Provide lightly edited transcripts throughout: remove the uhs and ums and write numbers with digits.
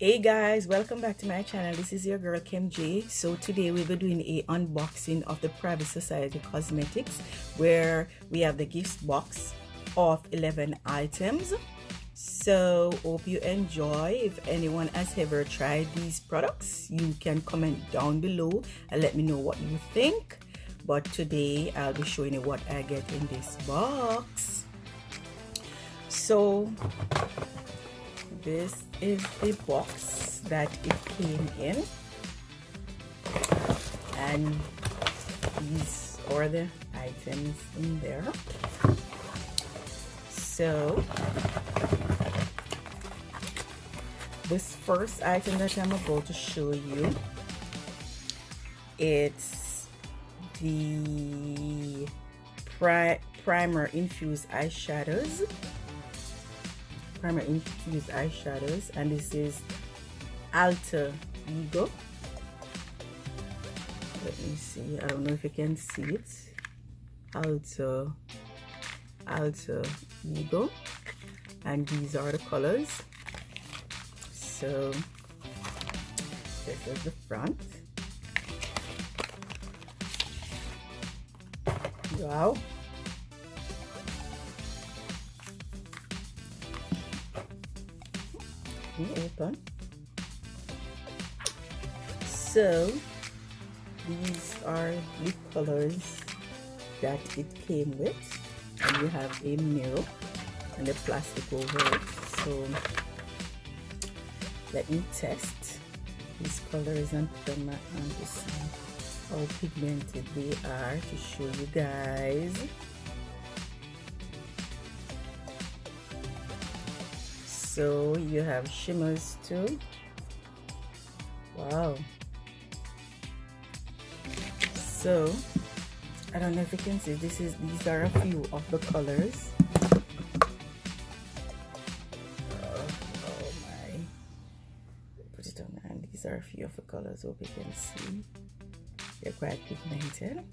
Hey guys, welcome back to my channel. This is your girl Kim J. So today we'll be doing a unboxing of the Private Society Cosmetics, where we have the gift box of 11 items. So hope you enjoy. If anyone has ever tried these products, you can comment down below and let me know what you think. But today I'll be showing you what I get in this box. So this is the box that it came in, and these are the items in there. So this first item that I'm about to show you, it's the primer infused eyeshadows. And this is Alter Ego. Let me see, I don't know if you can see it. Alter Ego, and these are the colors. So this is the front. Wow. Open. So these are the colors that it came with, and you have a mirror and a plastic over it. So let me test these colors and put them on to see how pigmented they are, to show you guys. So you have shimmers too. Wow. So I don't know if you can see, these are a few of the colors. Oh my. Put it on, and these are a few of the colors. Hope you can see. They're quite pigmented.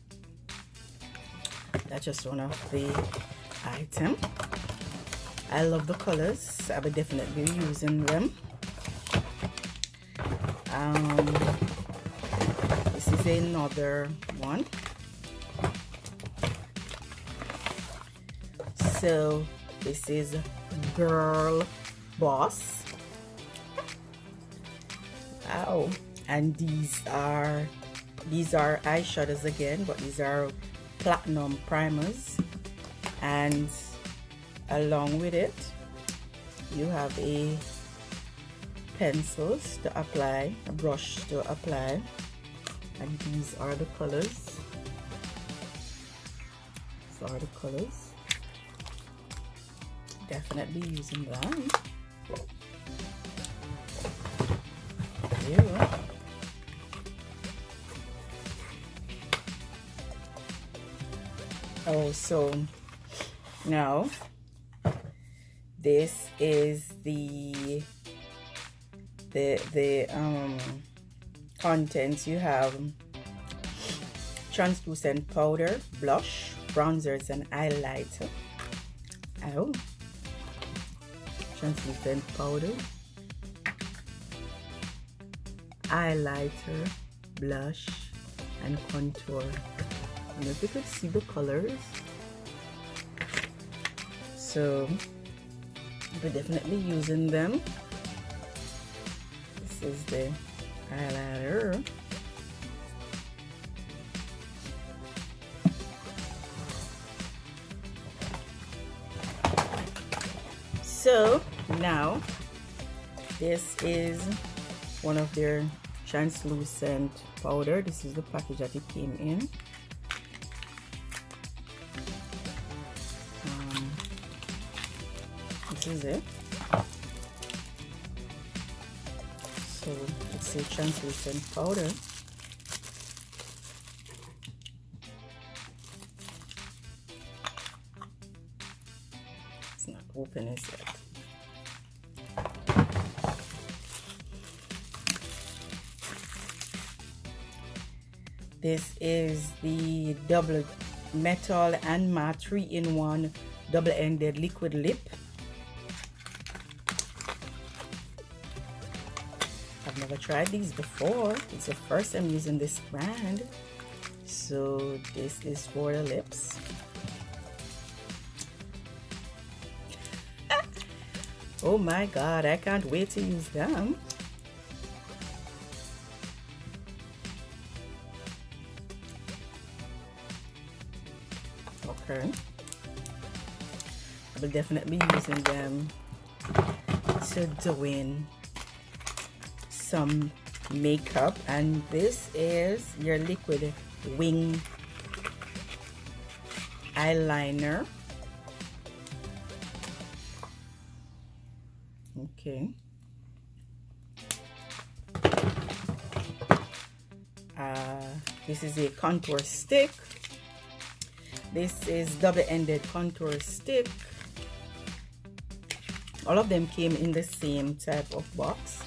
That's just one of the items. I love the colors. I will definitely be using them. This is another one. So this is Girl Boss. Wow. And these are eyeshadows again, but these are platinum primers, and along with it you have a pencils to apply, a brush to apply, and these are the colors. Definitely using them. Yeah. Oh, so now this is the contents. You have translucent powder, blush, bronzers, and highlighter. Oh, translucent powder, highlighter, blush, and contour. And if you could see the colors, so we're definitely using them. This is the highlighter. So now this is one of their translucent powder. This is the package that it came in. This is it. So it's a translucent powder. It's not open as yet. This is the double metal and matte 3-in-1 double-ended liquid lip. I've never tried these before. It's the first time using this brand. So this is for the lips. Oh my god, I can't wait to use them. Okay. I will definitely be using them to doing some makeup. And this is your liquid wing eyeliner. Okay. This is a contour stick. This is double-ended contour stick. All of them came in the same type of box.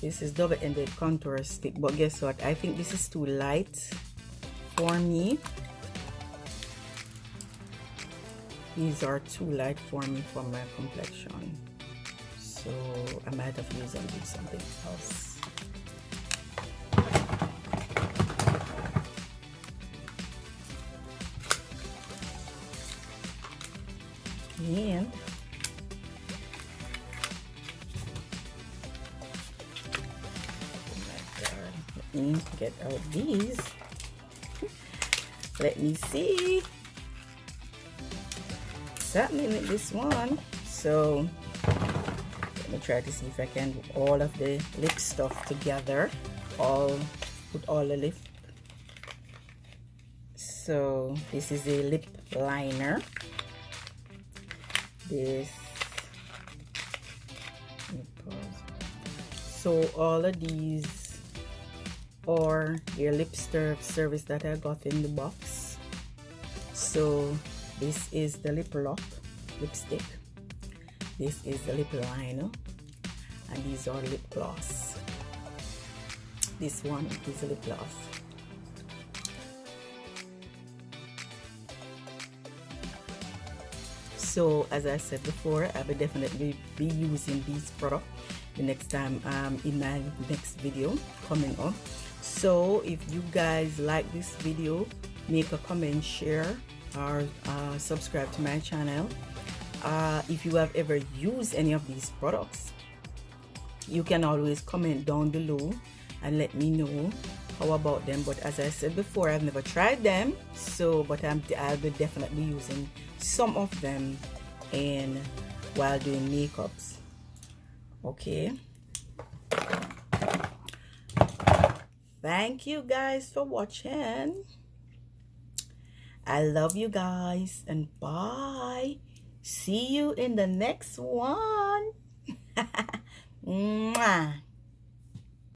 This is double-ended contour stick, but guess what? I think this is too light for me. These are too light for me for my complexion, so I might have used them with something else. And oh my god, let me get out these. Let me see what's happening with this one. So let me try to see if I can do all of the lip stuff together, put all the lip. So this is a lip liner. This, so all of these are your lip service that I got in the box. So this is the lip lock lipstick, this is the lip liner, and these are lip gloss. This one is a lip gloss. So as I said before, I will definitely be using these products the next time in my next video coming up. So if you guys like this video, make a comment, share, or subscribe to my channel. If you have ever used any of these products, you can always comment down below and let me know how about them. But as I said before, I've never tried them, so but I'll be definitely using some of them and while doing makeups. Okay, thank you guys for watching. I love you guys, and bye. See you in the next one. Mwah.